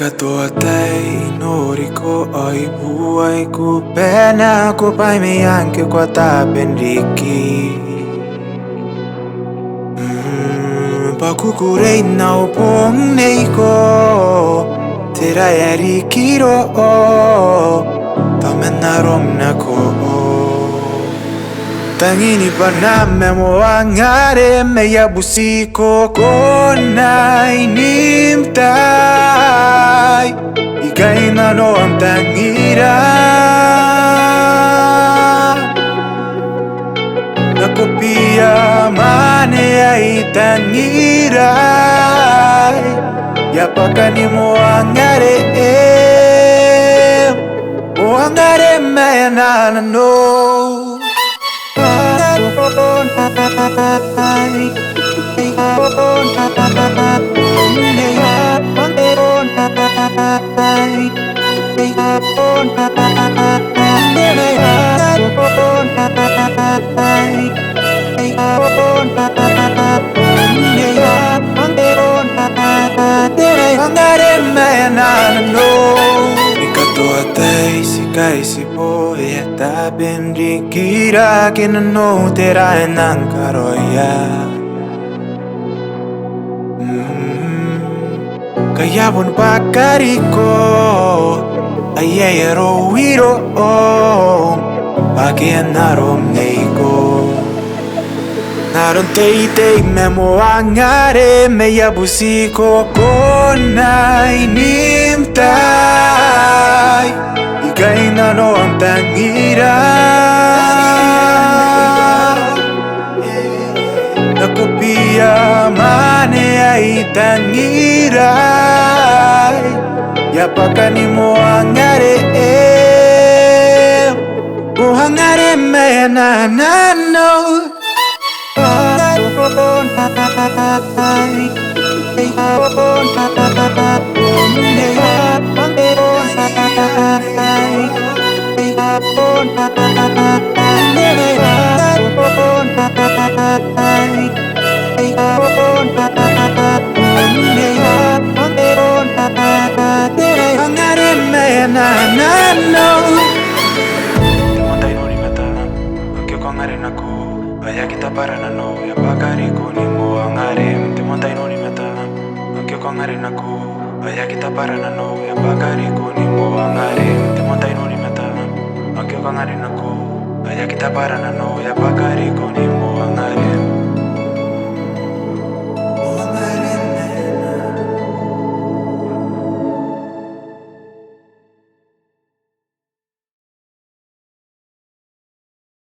katoatai, noriko, aibu, aiku, pena, kupai me ngke kwa tabe riki. Kukurein nau bong neiko, Tera rikiro, tamen arom Tangin bwanaam Moangarem butiiko, koonai, nimtai, kainanoa tangira, nakoiu, mwaneai, tangirai, bwaka ni Moangarem anaa nanou. Katoatai, si kaitibo, tabe rikirake nanou, Tera karaoia. Bwakariko, irou, arom, neiko. Tei Moangarem butiiko, koonai, nimtai, kainanoa tangira, nakoiu, mwaneai, tangirai, bwaka ni Moangarem anaa nanou. Kita para nanou, bwakariko ni Moangarem, kita para nanou, bwakariko ni Moangarem, kita para nanou, bwakariko ni Moangarem.